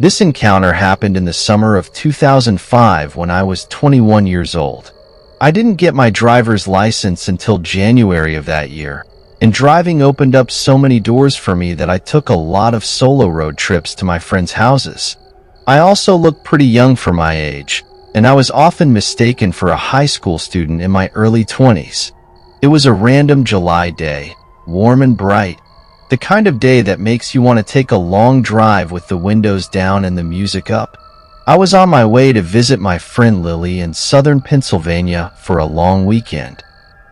This encounter happened in the summer of 2005 when I was 21 years old. I didn't get my driver's license until January of that year, and driving opened up so many doors for me that I took a lot of solo road trips to my friends' houses. I also looked pretty young for my age, and I was often mistaken for a high school student in my early 20s. It was a random July day, warm and bright, the kind of day that makes you want to take a long drive with the windows down and the music up. I was on my way to visit my friend Lily in southern Pennsylvania for a long weekend.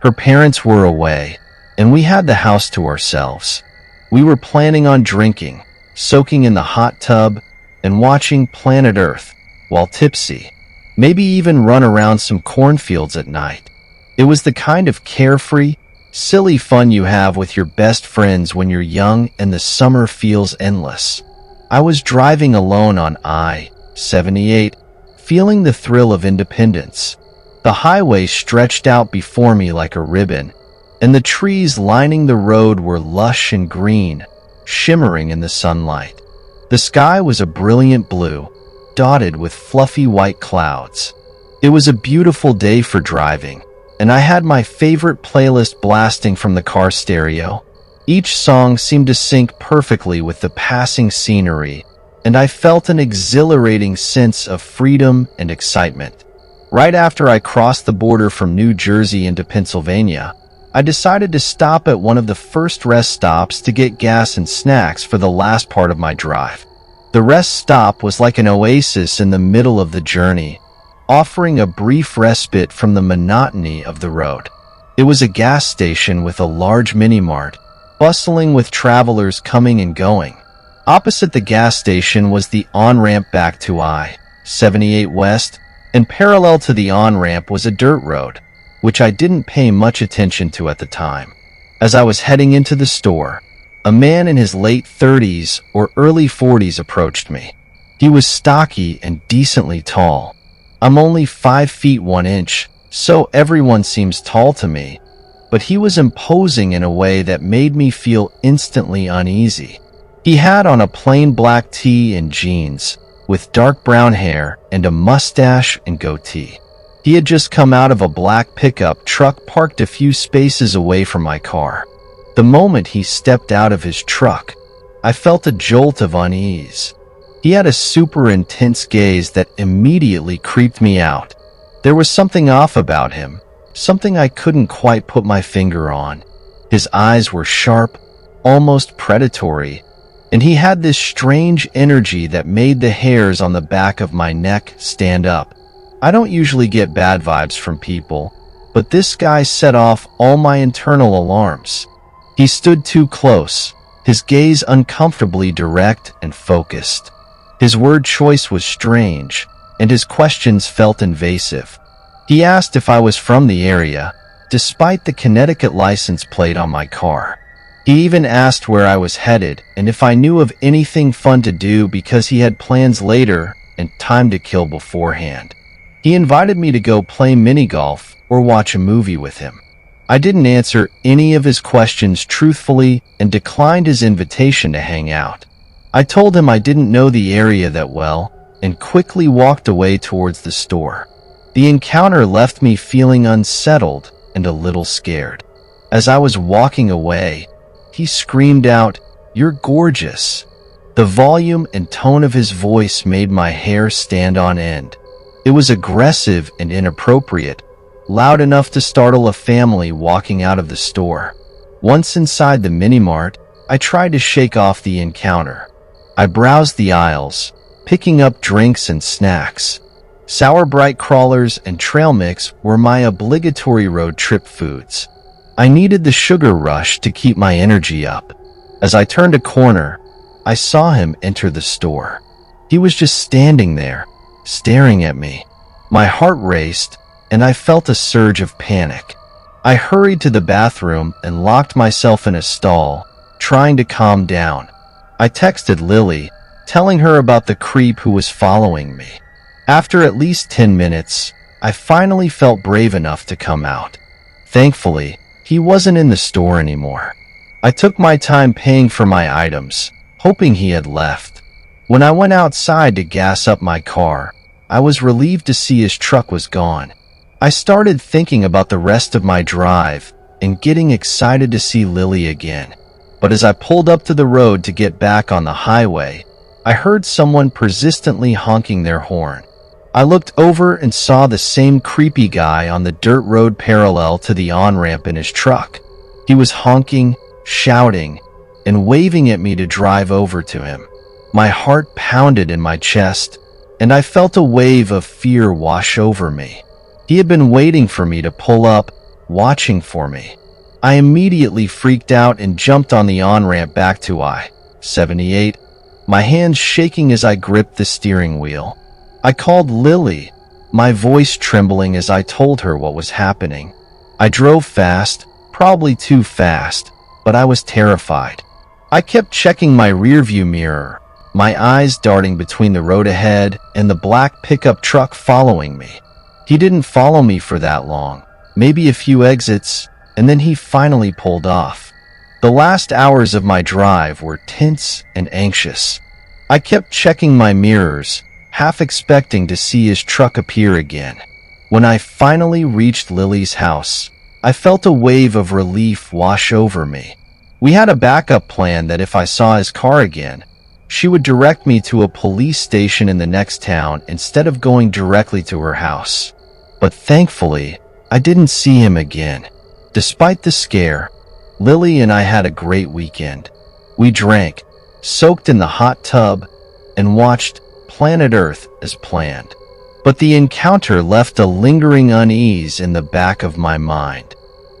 Her parents were away, and we had the house to ourselves. We were planning on drinking, soaking in the hot tub, and watching Planet Earth while tipsy. Maybe even run around some cornfields at night. It was the kind of carefree, silly fun you have with your best friends when you're young and the summer feels endless. I was driving alone on I-78, feeling the thrill of independence. The highway stretched out before me like a ribbon, and the trees lining the road were lush and green, shimmering in the sunlight. The sky was a brilliant blue, dotted with fluffy white clouds. It was a beautiful day for driving, and I had my favorite playlist blasting from the car stereo. Each song seemed to sync perfectly with the passing scenery, and I felt an exhilarating sense of freedom and excitement. Right after I crossed the border from New Jersey into Pennsylvania, I decided to stop at one of the first rest stops to get gas and snacks for the last part of my drive. The rest stop was like an oasis in the middle of the journey, offering a brief respite from the monotony of the road. It was a gas station with a large mini-mart, bustling with travelers coming and going. Opposite the gas station was the on-ramp back to I-78 West, and parallel to the on-ramp was a dirt road, which I didn't pay much attention to at the time. As I was heading into the store, a man in his late 30s or early 40s approached me. He was stocky and decently tall. I'm only 5 feet 1 inch, so everyone seems tall to me, but he was imposing in a way that made me feel instantly uneasy. He had on a plain black tee and jeans, with dark brown hair and a mustache and goatee. He had just come out of a black pickup truck parked a few spaces away from my car. The moment he stepped out of his truck, I felt a jolt of unease. He had a super intense gaze that immediately creeped me out. There was something off about him, something I couldn't quite put my finger on. His eyes were sharp, almost predatory, and he had this strange energy that made the hairs on the back of my neck stand up. I don't usually get bad vibes from people, but this guy set off all my internal alarms. He stood too close, his gaze uncomfortably direct and focused. His word choice was strange, and his questions felt invasive. He asked if I was from the area, despite the Connecticut license plate on my car. He even asked where I was headed and if I knew of anything fun to do because he had plans later and time to kill beforehand. He invited me to go play mini-golf or watch a movie with him. I didn't answer any of his questions truthfully and declined his invitation to hang out. I told him I didn't know the area that well and quickly walked away towards the store. The encounter left me feeling unsettled and a little scared. As I was walking away, he screamed out, "You're gorgeous." The volume and tone of his voice made my hair stand on end. It was aggressive and inappropriate, loud enough to startle a family walking out of the store. Once inside the mini-mart, I tried to shake off the encounter. I browsed the aisles, picking up drinks and snacks. Sour Bright crawlers and trail mix were my obligatory road trip foods. I needed the sugar rush to keep my energy up. As I turned a corner, I saw him enter the store. He was just standing there, staring at me. My heart raced, and I felt a surge of panic. I hurried to the bathroom and locked myself in a stall, trying to calm down. I texted Lily, telling her about the creep who was following me. After at least 10 minutes, I finally felt brave enough to come out. Thankfully, he wasn't in the store anymore. I took my time paying for my items, hoping he had left. When I went outside to gas up my car, I was relieved to see his truck was gone. I started thinking about the rest of my drive and getting excited to see Lily again. But as I pulled up to the road to get back on the highway, I heard someone persistently honking their horn. I looked over and saw the same creepy guy on the dirt road parallel to the on-ramp in his truck. He was honking, shouting, and waving at me to drive over to him. My heart pounded in my chest, and I felt a wave of fear wash over me. He had been waiting for me to pull up, watching for me. I immediately freaked out and jumped on the on-ramp back to I-78, my hands shaking as I gripped the steering wheel. I called Lily, my voice trembling as I told her what was happening. I drove fast, probably too fast, but I was terrified. I kept checking my rearview mirror, my eyes darting between the road ahead and the black pickup truck following me. He didn't follow me for that long, maybe a few exits, and then he finally pulled off. The last hours of my drive were tense and anxious. I kept checking my mirrors, half expecting to see his truck appear again. When I finally reached Lily's house, I felt a wave of relief wash over me. We had a backup plan that if I saw his car again, she would direct me to a police station in the next town instead of going directly to her house. But thankfully, I didn't see him again. Despite the scare, Lily and I had a great weekend. We drank, soaked in the hot tub, and watched Planet Earth as planned. But the encounter left a lingering unease in the back of my mind.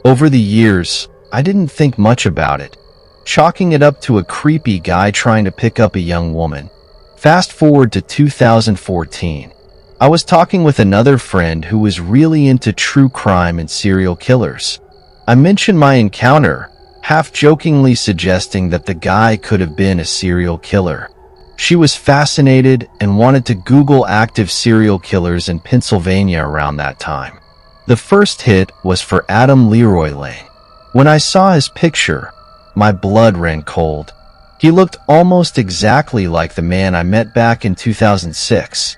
Over the years, I didn't think much about it, chalking it up to a creepy guy trying to pick up a young woman. Fast forward to 2014. I was talking with another friend who was really into true crime and serial killers. I mentioned my encounter, half-jokingly suggesting that the guy could have been a serial killer. She was fascinated and wanted to Google active serial killers in Pennsylvania around that time. The first hit was for Adam Leroy Lane. When I saw his picture, my blood ran cold. He looked almost exactly like the man I met back in 2006.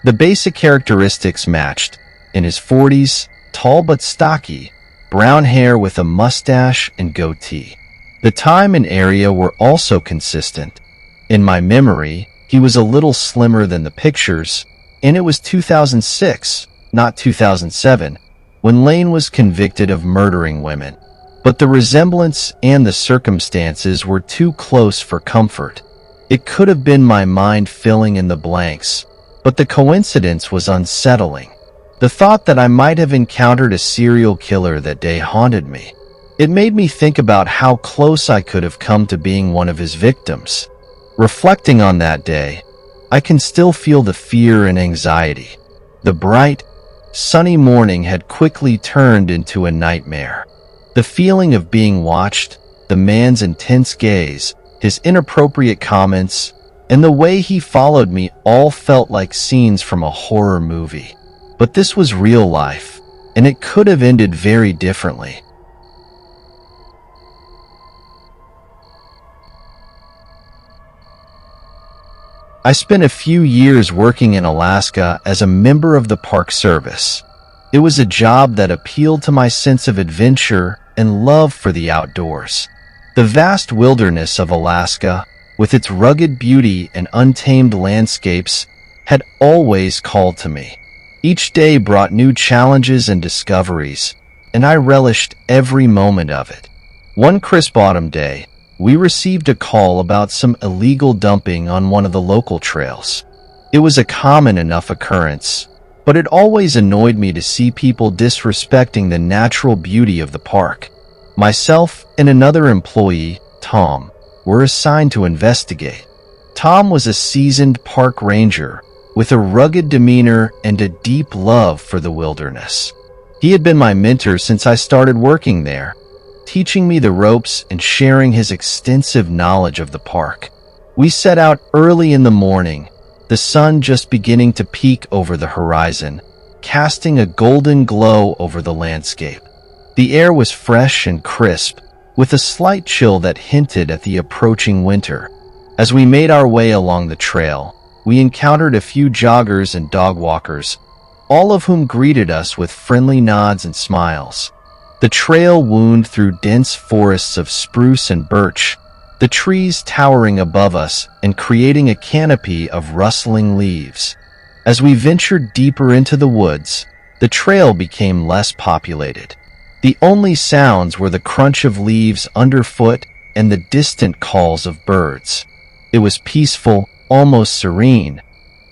The basic characteristics matched. In his 40s, tall but stocky, brown hair with a mustache and goatee. The time and area were also consistent. In my memory, he was a little slimmer than the pictures, and it was 2006, not 2007, when Lane was convicted of murdering women. But the resemblance and the circumstances were too close for comfort. It could have been my mind filling in the blanks, but the coincidence was unsettling. The thought that I might have encountered a serial killer that day haunted me. It made me think about how close I could have come to being one of his victims. Reflecting on that day, I can still feel the fear and anxiety. The bright, sunny morning had quickly turned into a nightmare. The feeling of being watched, the man's intense gaze, his inappropriate comments, and the way he followed me all felt like scenes from a horror movie. But this was real life, and it could have ended very differently. I spent a few years working in Alaska as a member of the Park Service. It was a job that appealed to my sense of adventure and love for the outdoors. The vast wilderness of Alaska, with its rugged beauty and untamed landscapes, had always called to me. Each day brought new challenges and discoveries, and I relished every moment of it. One crisp autumn day, we received a call about some illegal dumping on one of the local trails. It was a common enough occurrence, but it always annoyed me to see people disrespecting the natural beauty of the park. Myself and another employee, Tom, were assigned to investigate. Tom was a seasoned park ranger with a rugged demeanor and a deep love for the wilderness. He had been my mentor since I started working there, teaching me the ropes and sharing his extensive knowledge of the park. We set out early in the morning, the sun just beginning to peek over the horizon, casting a golden glow over the landscape. The air was fresh and crisp, with a slight chill that hinted at the approaching winter. As we made our way along the trail, we encountered a few joggers and dog walkers, all of whom greeted us with friendly nods and smiles. The trail wound through dense forests of spruce and birch, the trees towering above us and creating a canopy of rustling leaves. As we ventured deeper into the woods, the trail became less populated. The only sounds were the crunch of leaves underfoot and the distant calls of birds. It was peaceful, almost serene,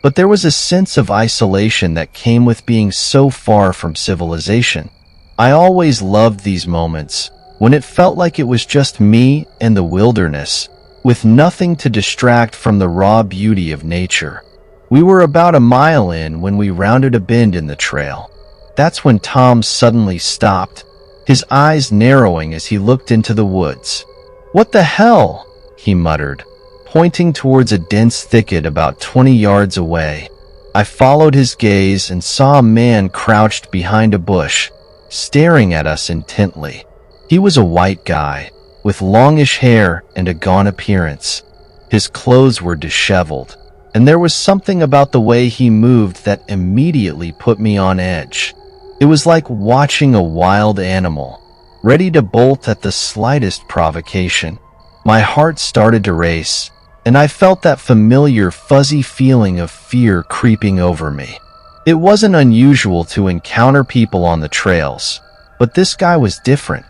but there was a sense of isolation that came with being so far from civilization. I always loved these moments, when it felt like it was just me and the wilderness, with nothing to distract from the raw beauty of nature. We were about a mile in when we rounded a bend in the trail. That's when Tom suddenly stopped, his eyes narrowing as he looked into the woods. "What the hell?" he muttered, pointing towards a dense thicket about 20 yards away. I followed his gaze and saw a man crouched behind a bush, staring at us intently. He was a white guy, with longish hair and a gaunt appearance. His clothes were disheveled, and there was something about the way he moved that immediately put me on edge. It was like watching a wild animal, ready to bolt at the slightest provocation. My heart started to race, and I felt that familiar fuzzy feeling of fear creeping over me. It wasn't unusual to encounter people on the trails, but this guy was different.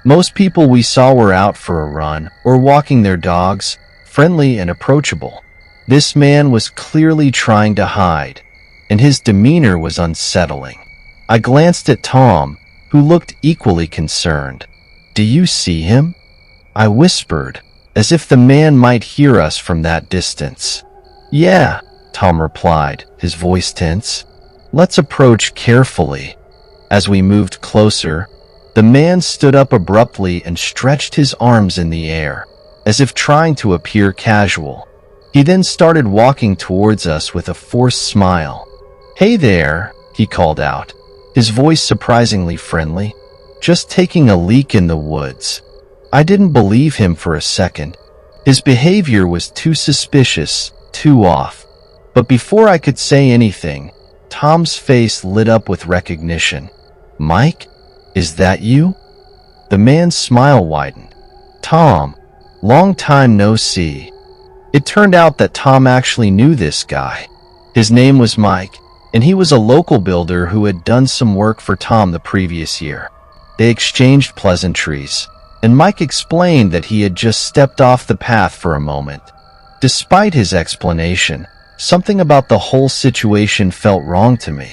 Most people we saw were out for a run or walking their dogs, friendly and approachable. This man was clearly trying to hide, and his demeanor was unsettling. I glanced at Tom, who looked equally concerned. "Do you see him?" I whispered, as if the man might hear us from that distance. "Yeah," Tom replied, his voice tense. "Let's approach carefully." As we moved closer, the man stood up abruptly and stretched his arms in the air, as if trying to appear casual. He then started walking towards us with a forced smile. "Hey there," he called out, his voice surprisingly friendly. "Just taking a leak in the woods." I didn't believe him for a second. His behavior was too suspicious, too off. But before I could say anything, Tom's face lit up with recognition. "Mike, is that you?" The man's smile widened. "Tom, long time no see." It turned out that Tom actually knew this guy. His name was Mike, and he was a local builder who had done some work for Tom the previous year. They exchanged pleasantries, and Mike explained that he had just stepped off the path for a moment. Despite his explanation, something about the whole situation felt wrong to me.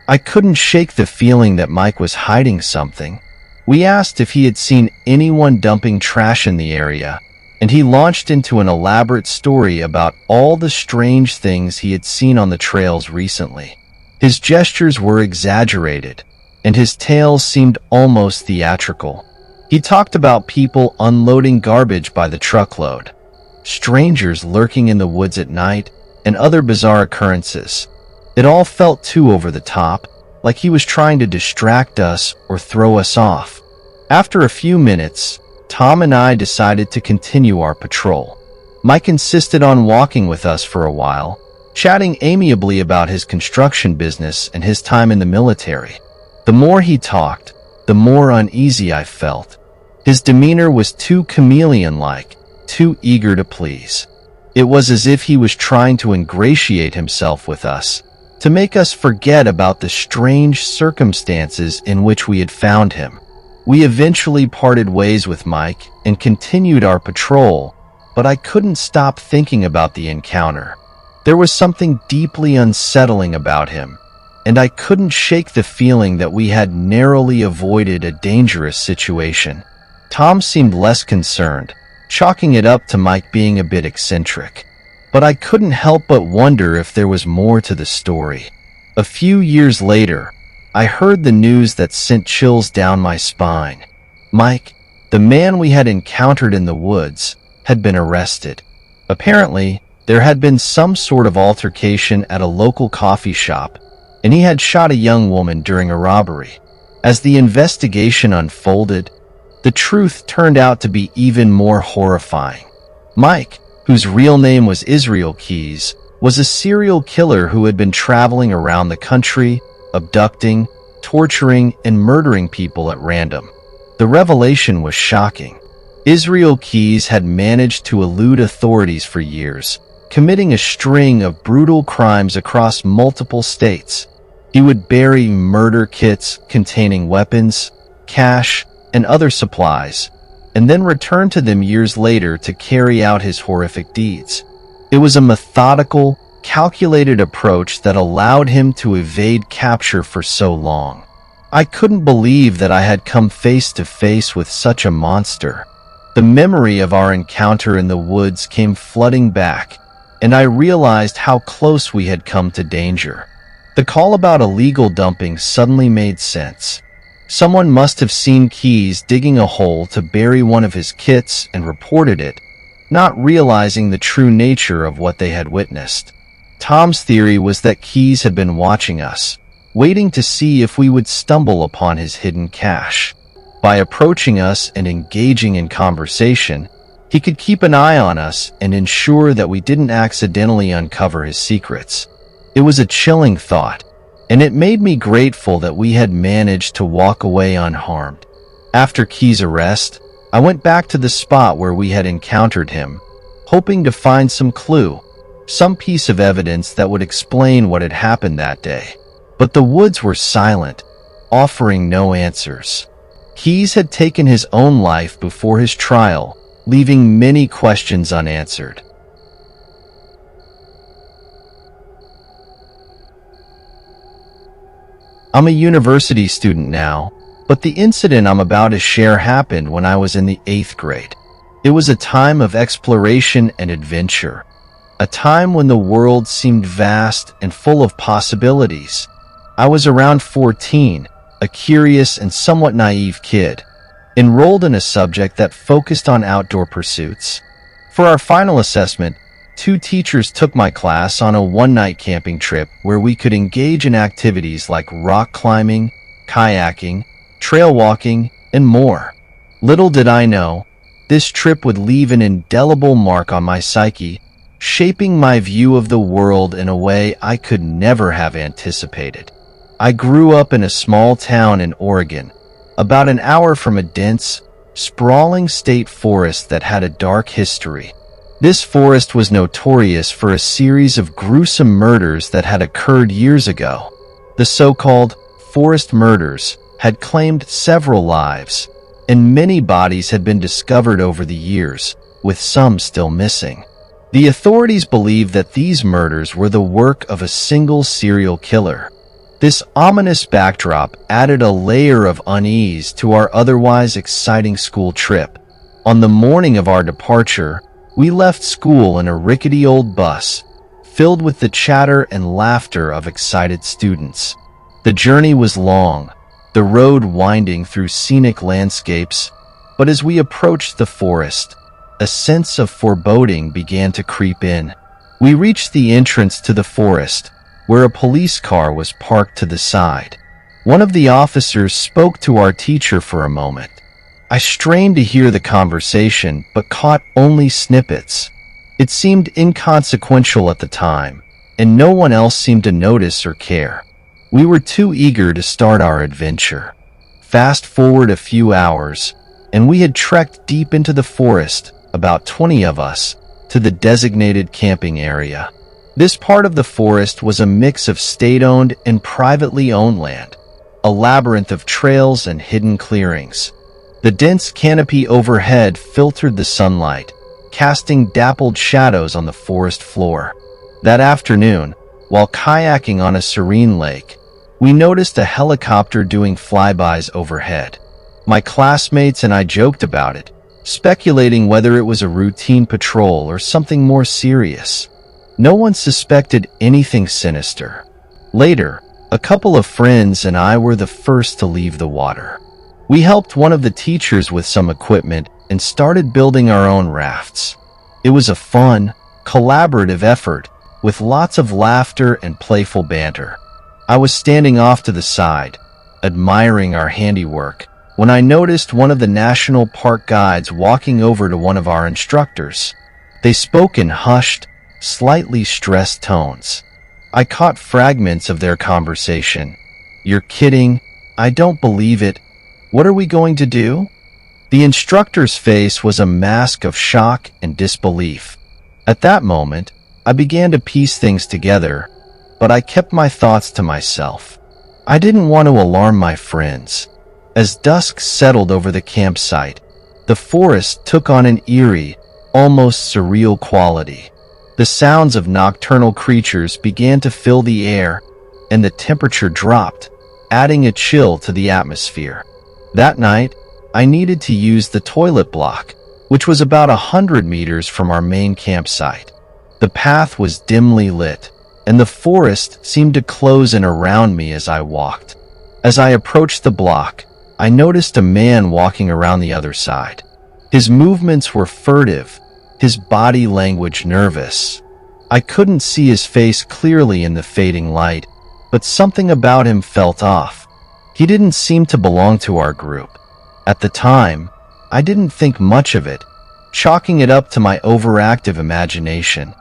I couldn't shake the feeling that Mike was hiding something. We asked if he had seen anyone dumping trash in the area, and he launched into an elaborate story about all the strange things he had seen on the trails recently. His gestures were exaggerated, and his tales seemed almost theatrical. He talked about people unloading garbage by the truckload, strangers lurking in the woods at night, and other bizarre occurrences. It all felt too over the top, like he was trying to distract us or throw us off. After a few minutes, Tom and I decided to continue our patrol. Mike insisted on walking with us for a while, chatting amiably about his construction business and his time in the military. The more he talked, the more uneasy I felt. His demeanor was too chameleon-like, too eager to please. It was as if he was trying to ingratiate himself with us, to make us forget about the strange circumstances in which we had found him. We eventually parted ways with Mike and continued our patrol, but I couldn't stop thinking about the encounter. There was something deeply unsettling about him, and I couldn't shake the feeling that we had narrowly avoided a dangerous situation. Tom seemed less concerned, chalking it up to Mike being a bit eccentric. But I couldn't help but wonder if there was more to the story. A few years later, I heard the news that sent chills down my spine. Mike, the man we had encountered in the woods, had been arrested. Apparently, there had been some sort of altercation at a local coffee shop, and he had shot a young woman during a robbery. As the investigation unfolded, the truth turned out to be even more horrifying. Mike, whose real name was Israel Keys, was a serial killer who had been traveling around the country, abducting, torturing, and murdering people at random. The revelation was shocking. Israel Keys had managed to elude authorities for years, committing a string of brutal crimes across multiple states. He would bury murder kits containing weapons, cash, and other supplies, and then return to them years later to carry out his horrific deeds. It was a methodical, calculated approach that allowed him to evade capture for so long. I couldn't believe that I had come face to face with such a monster. The memory of our encounter in the woods came flooding back, and I realized how close we had come to danger. The call about illegal dumping suddenly made sense. Someone must have seen Keys digging a hole to bury one of his kits and reported it, not realizing the true nature of what they had witnessed. Tom's theory was that Keys had been watching us, waiting to see if we would stumble upon his hidden cache. By approaching us and engaging in conversation, he could keep an eye on us and ensure that we didn't accidentally uncover his secrets. It was a chilling thought, and it made me grateful that we had managed to walk away unharmed. After Keys' arrest, I went back to the spot where we had encountered him, hoping to find some clue, some piece of evidence that would explain what had happened that day. But the woods were silent, offering no answers. Keys had taken his own life before his trial, leaving many questions unanswered. I'm a university student now, but the incident I'm about to share happened when I was in the 8th grade. It was a time of exploration and adventure, a time when the world seemed vast and full of possibilities. I was around 14, a curious and somewhat naive kid, enrolled in a subject that focused on outdoor pursuits. For our final assessment, 2 teachers took my class on a one-night camping trip where we could engage in activities like rock climbing, kayaking, trail walking, and more. Little did I know, this trip would leave an indelible mark on my psyche, shaping my view of the world in a way I could never have anticipated. I grew up in a small town in Oregon, about an hour from a dense, sprawling state forest that had a dark history. This forest was notorious for a series of gruesome murders that had occurred years ago. The so-called forest murders had claimed several lives, and many bodies had been discovered over the years, with some still missing. The authorities believed that these murders were the work of a single serial killer. This ominous backdrop added a layer of unease to our otherwise exciting school trip. On the morning of our departure, we left school in a rickety old bus, filled with the chatter and laughter of excited students. The journey was long, the road winding through scenic landscapes, but as we approached the forest, a sense of foreboding began to creep in. We reached the entrance to the forest, where a police car was parked to the side. One of the officers spoke to our teacher for a moment. I strained to hear the conversation, but caught only snippets. It seemed inconsequential at the time, and no one else seemed to notice or care. We were too eager to start our adventure. Fast forward a few hours, and we had trekked deep into the forest, about 20 of us, to the designated camping area. This part of the forest was a mix of state-owned and privately owned land, a labyrinth of trails and hidden clearings. The dense canopy overhead filtered the sunlight, casting dappled shadows on the forest floor. That afternoon, while kayaking on a serene lake, we noticed a helicopter doing flybys overhead. My classmates and I joked about it, speculating whether it was a routine patrol or something more serious. No one suspected anything sinister. Later, a couple of friends and I were the first to leave the water. We helped one of the teachers with some equipment and started building our own rafts. It was a fun, collaborative effort with lots of laughter and playful banter. I was standing off to the side, admiring our handiwork, when I noticed one of the national park guides walking over to one of our instructors. They spoke in hushed, slightly stressed tones. I caught fragments of their conversation. "You're kidding. I don't believe it. What are we going to do?" The instructor's face was a mask of shock and disbelief. At that moment, I began to piece things together, but I kept my thoughts to myself. I didn't want to alarm my friends. As dusk settled over the campsite, the forest took on an eerie, almost surreal quality. The sounds of nocturnal creatures began to fill the air, and the temperature dropped, adding a chill to the atmosphere. That night, I needed to use the toilet block, which was about 100 meters from our main campsite. The path was dimly lit, and the forest seemed to close in around me as I walked. As I approached the block, I noticed a man walking around the other side. His movements were furtive, his body language nervous. I couldn't see his face clearly in the fading light, but something about him felt off. He didn't seem to belong to our group. At the time, I didn't think much of it, chalking it up to my overactive imagination.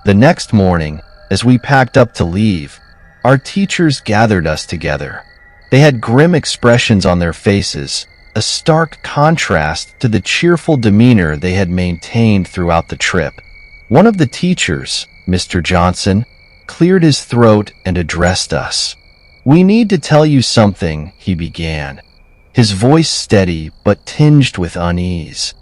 The next morning, as we packed up to leave, our teachers gathered us together. They had grim expressions on their faces, a stark contrast to the cheerful demeanor they had maintained throughout the trip. One of the teachers, Mr. Johnson, cleared his throat and addressed us. "We need to tell you something," he began, his voice steady but tinged with unease.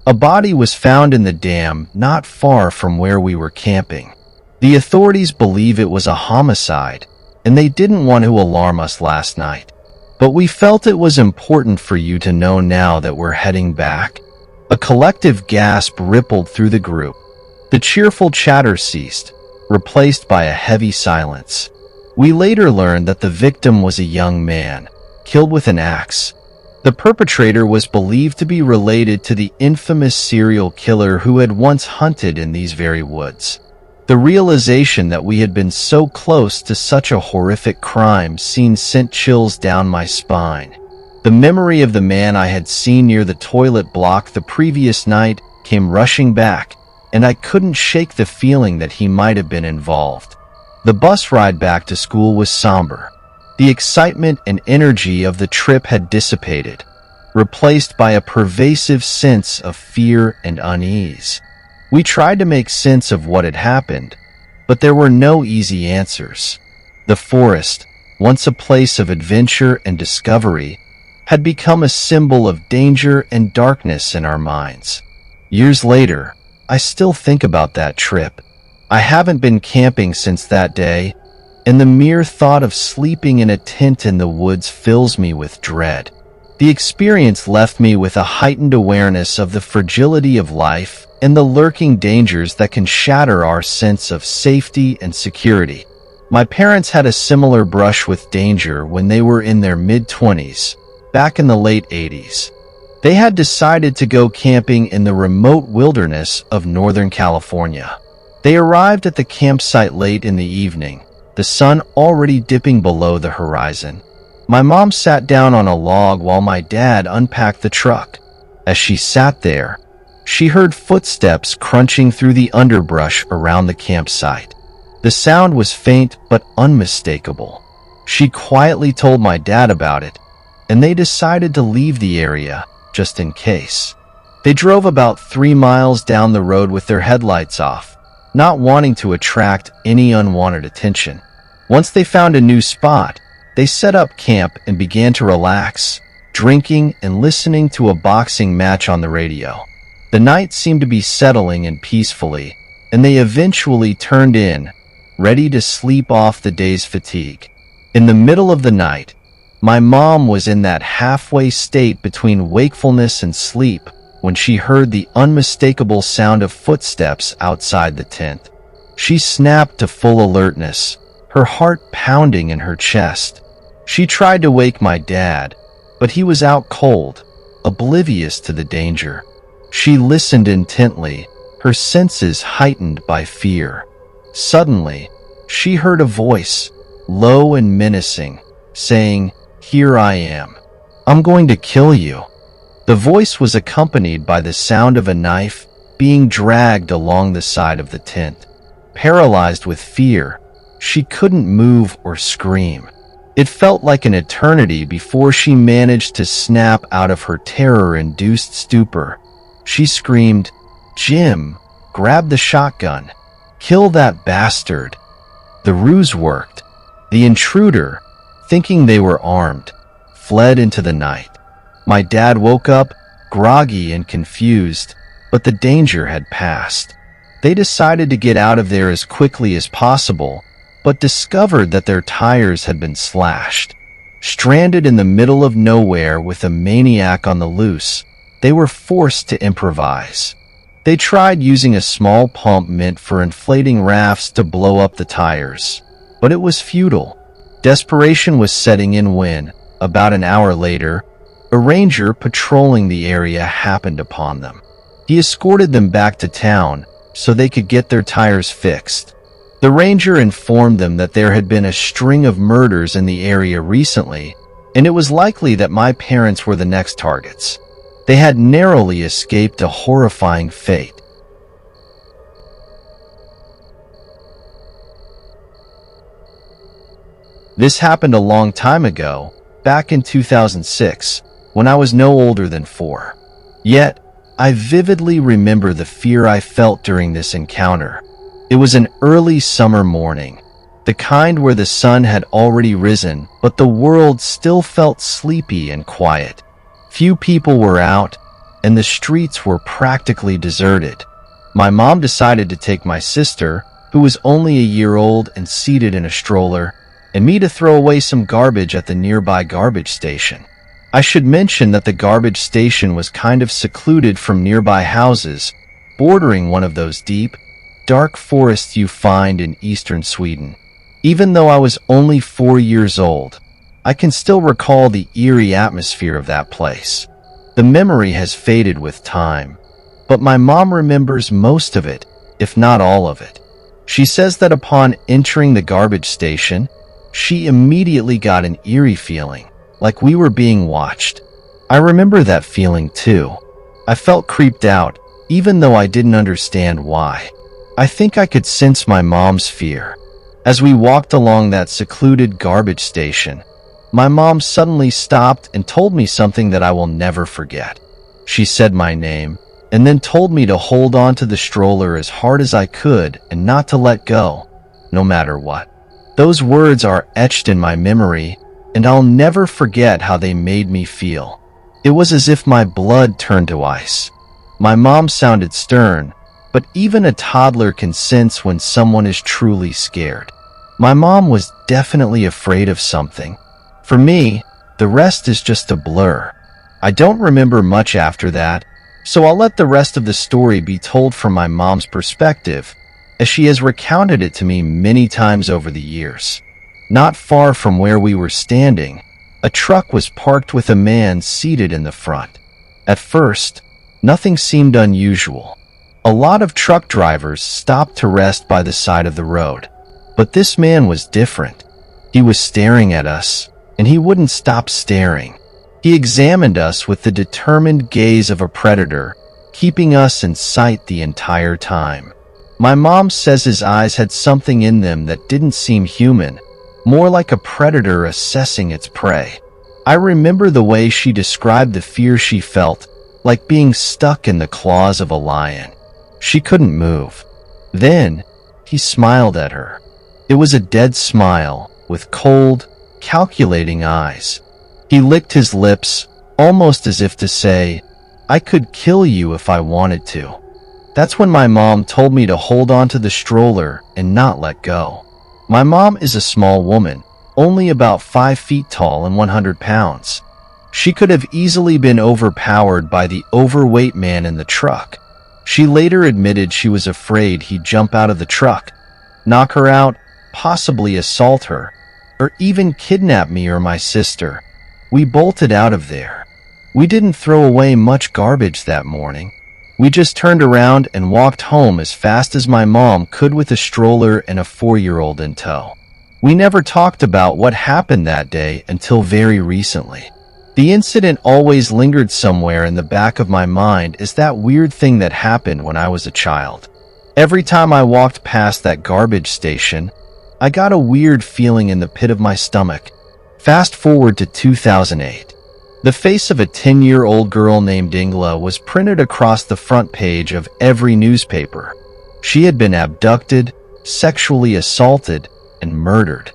"A body was found in the dam not far from where we were camping. The authorities believe it was a homicide, and they didn't want to alarm us last night. But we felt it was important for you to know now that we're heading back." A collective gasp rippled through the group. The cheerful chatter ceased, replaced by a heavy silence. We later learned that the victim was a young man, killed with an axe. The perpetrator was believed to be related to the infamous serial killer who had once hunted in these very woods. The realization that we had been so close to such a horrific crime scene sent chills down my spine. The memory of the man I had seen near the toilet block the previous night came rushing back, and I couldn't shake the feeling that he might have been involved. The bus ride back to school was somber. The excitement and energy of the trip had dissipated, replaced by a pervasive sense of fear and unease. We tried to make sense of what had happened, but there were no easy answers. The forest, once a place of adventure and discovery, had become a symbol of danger and darkness in our minds. Years later, I still think about that trip. I haven't been camping since that day, and the mere thought of sleeping in a tent in the woods fills me with dread. The experience left me with a heightened awareness of the fragility of life and the lurking dangers that can shatter our sense of safety and security. My parents had a similar brush with danger when they were in their mid-20s, back in the late 80s. They had decided to go camping in the remote wilderness of Northern California. They arrived at the campsite late in the evening, the sun already dipping below the horizon. My mom sat down on a log while my dad unpacked the truck. As she sat there, she heard footsteps crunching through the underbrush around the campsite. The sound was faint but unmistakable. She quietly told my dad about it, and they decided to leave the area just in case. They drove about 3 miles down the road with their headlights off, not wanting to attract any unwanted attention. Once they found a new spot, they set up camp and began to relax, drinking and listening to a boxing match on the radio. The night seemed to be settling in peacefully, and they eventually turned in, ready to sleep off the day's fatigue. In the middle of the night, my mom was in that halfway state between wakefulness and sleep when she heard the unmistakable sound of footsteps outside the tent. She snapped to full alertness, her heart pounding in her chest. She tried to wake my dad, but he was out cold, oblivious to the danger. She listened intently, her senses heightened by fear. Suddenly, she heard a voice, low and menacing, saying, "Here I am. I'm going to kill you." The voice was accompanied by the sound of a knife being dragged along the side of the tent. Paralyzed with fear, she couldn't move or scream. It felt like an eternity before she managed to snap out of her terror-induced stupor. She screamed, "Jim, grab the shotgun. Kill that bastard." The ruse worked. The intruder, thinking they were armed, fled into the night. My dad woke up, groggy and confused, but the danger had passed. They decided to get out of there as quickly as possible, but discovered that their tires had been slashed. Stranded in the middle of nowhere with a maniac on the loose, they were forced to improvise. They tried using a small pump meant for inflating rafts to blow up the tires, but it was futile. Desperation was setting in when, about an hour later, a ranger patrolling the area happened upon them. He escorted them back to town so they could get their tires fixed. The ranger informed them that there had been a string of murders in the area recently, and it was likely that my parents were the next targets. They had narrowly escaped a horrifying fate. This happened a long time ago, back in 2006, when I was no older than 4. Yet, I vividly remember the fear I felt during this encounter. It was an early summer morning, the kind where the sun had already risen, but the world still felt sleepy and quiet. Few people were out, and the streets were practically deserted. My mom decided to take my sister, who was only a year old and seated in a stroller, and me to throw away some garbage at the nearby garbage station. I should mention that the garbage station was kind of secluded from nearby houses, bordering one of those deep, dark forests you find in eastern Sweden. Even though I was only 4 years old, I can still recall the eerie atmosphere of that place. The memory has faded with time, but my mom remembers most of it, if not all of it. She says that upon entering the garbage station, she immediately got an eerie feeling, like we were being watched. I remember that feeling too. I felt creeped out, even though I didn't understand why. I think I could sense my mom's fear. As we walked along that secluded garbage station, my mom suddenly stopped and told me something that I will never forget. She said my name, and then told me to hold on to the stroller as hard as I could and not to let go, no matter what. Those words are etched in my memory, and I'll never forget how they made me feel. It was as if my blood turned to ice. My mom sounded stern, but even a toddler can sense when someone is truly scared. My mom was definitely afraid of something. For me, the rest is just a blur. I don't remember much after that, so I'll let the rest of the story be told from my mom's perspective, as she has recounted it to me many times over the years. Not far from where we were standing, a truck was parked with a man seated in the front. At first, nothing seemed unusual. A lot of truck drivers stopped to rest by the side of the road. But this man was different. He was staring at us, and he wouldn't stop staring. He examined us with the determined gaze of a predator, keeping us in sight the entire time. My mom says his eyes had something in them that didn't seem human, more like a predator assessing its prey. I remember the way she described the fear she felt, like being stuck in the claws of a lion. She couldn't move. Then, he smiled at her. It was a dead smile, with cold, calculating eyes. He licked his lips, almost as if to say, "I could kill you if I wanted to." That's when my mom told me to hold on to the stroller and not let go. My mom is a small woman, only about 5 feet tall and 100 pounds. She could have easily been overpowered by the overweight man in the truck. She later admitted she was afraid he'd jump out of the truck, knock her out, possibly assault her, or even kidnap me or my sister. We bolted out of there. We didn't throw away much garbage that morning. We just turned around and walked home as fast as my mom could with a stroller and a 4-year-old in tow. We never talked about what happened that day until very recently. The incident always lingered somewhere in the back of my mind as that weird thing that happened when I was a child. Every time I walked past that garbage station, I got a weird feeling in the pit of my stomach. Fast forward to 2008. The face of a 10-year-old girl named Ingla was printed across the front page of every newspaper. She had been abducted, sexually assaulted, and murdered.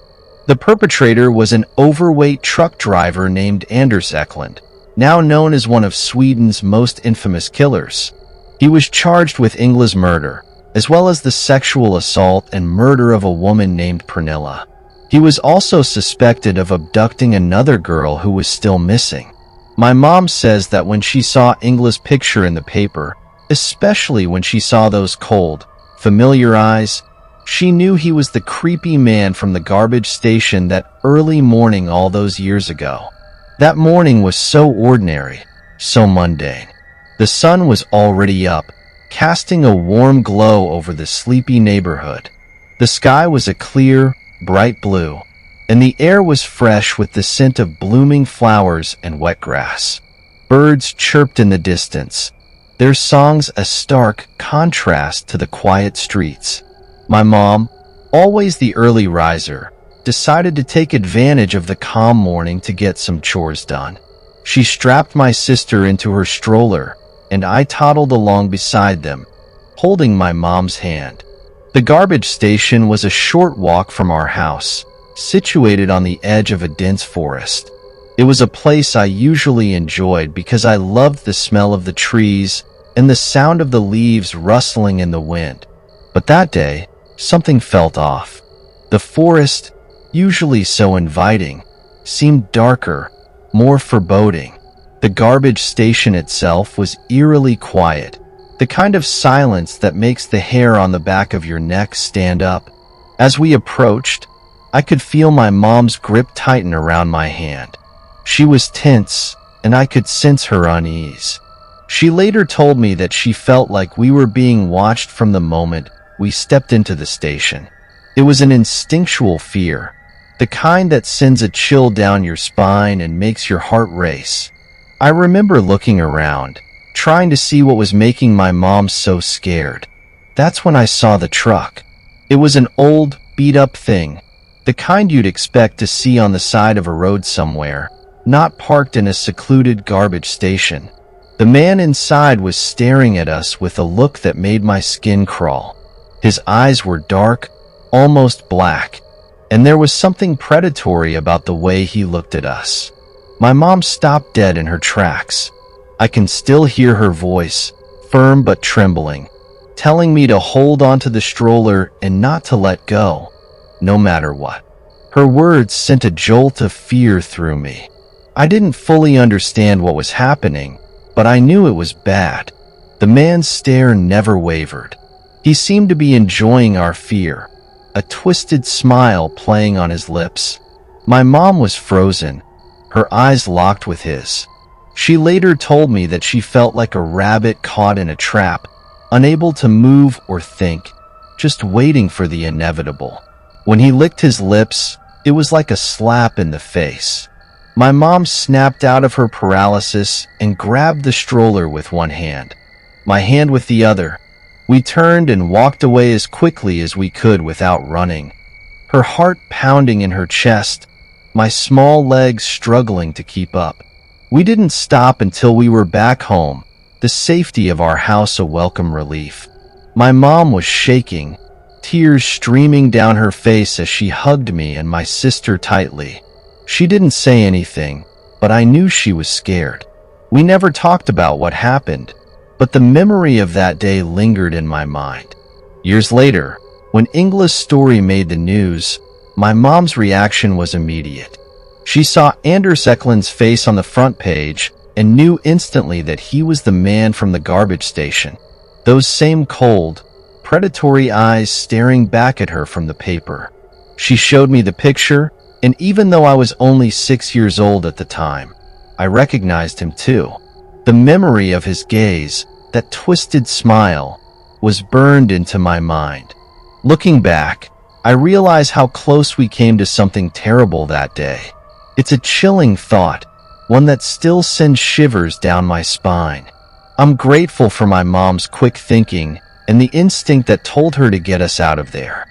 The perpetrator was an overweight truck driver named Anders Eklund, now known as one of Sweden's most infamous killers. He was charged with Ingla's murder, as well as the sexual assault and murder of a woman named Pernilla. He was also suspected of abducting another girl who was still missing. My mom says that when she saw Ingla's picture in the paper, especially when she saw those cold, familiar eyes, she knew he was the creepy man from the garbage station that early morning all those years ago. That morning was so ordinary, so mundane. The sun was already up, casting a warm glow over the sleepy neighborhood. The sky was a clear, bright blue, and the air was fresh with the scent of blooming flowers and wet grass. Birds chirped in the distance, their songs a stark contrast to the quiet streets. My mom, always the early riser, decided to take advantage of the calm morning to get some chores done. She strapped my sister into her stroller, and I toddled along beside them, holding my mom's hand. The garbage station was a short walk from our house, situated on the edge of a dense forest. It was a place I usually enjoyed because I loved the smell of the trees and the sound of the leaves rustling in the wind. But that day, something felt off. The forest, usually so inviting, seemed darker, more foreboding. The garbage station itself was eerily quiet, the kind of silence that makes the hair on the back of your neck stand up. As we approached, I could feel my mom's grip tighten around my hand. She was tense, and I could sense her unease. She later told me that she felt like we were being watched from the moment we stepped into the station. It was an instinctual fear, the kind that sends a chill down your spine and makes your heart race. I remember looking around, trying to see what was making my mom so scared. That's when I saw the truck. It was an old, beat-up thing, the kind you'd expect to see on the side of a road somewhere, not parked in a secluded garbage station. The man inside was staring at us with a look that made my skin crawl. His eyes were dark, almost black, and there was something predatory about the way he looked at us. My mom stopped dead in her tracks. I can still hear her voice, firm but trembling, telling me to hold onto the stroller and not to let go, no matter what. Her words sent a jolt of fear through me. I didn't fully understand what was happening, but I knew it was bad. The man's stare never wavered. He seemed to be enjoying our fear, a twisted smile playing on his lips. My mom was frozen, her eyes locked with his. She later told me that she felt like a rabbit caught in a trap, unable to move or think, just waiting for the inevitable. When he licked his lips, it was like a slap in the face. My mom snapped out of her paralysis and grabbed the stroller with one hand, my hand with the other. We turned and walked away as quickly as we could without running, her heart pounding in her chest, my small legs struggling to keep up. We didn't stop until we were back home, the safety of our house a welcome relief. My mom was shaking, tears streaming down her face as she hugged me and my sister tightly. She didn't say anything, but I knew she was scared. We never talked about what happened, but the memory of that day lingered in my mind. Years later, when Ingla's story made the news, my mom's reaction was immediate. She saw Anders Eklund's face on the front page and knew instantly that he was the man from the garbage station. Those same cold, predatory eyes staring back at her from the paper. She showed me the picture, and even though I was only 6 years old at the time, I recognized him too. The memory of his gaze, that twisted smile, was burned into my mind. Looking back, I realize how close we came to something terrible that day. It's a chilling thought, one that still sends shivers down my spine. I'm grateful for my mom's quick thinking and the instinct that told her to get us out of there.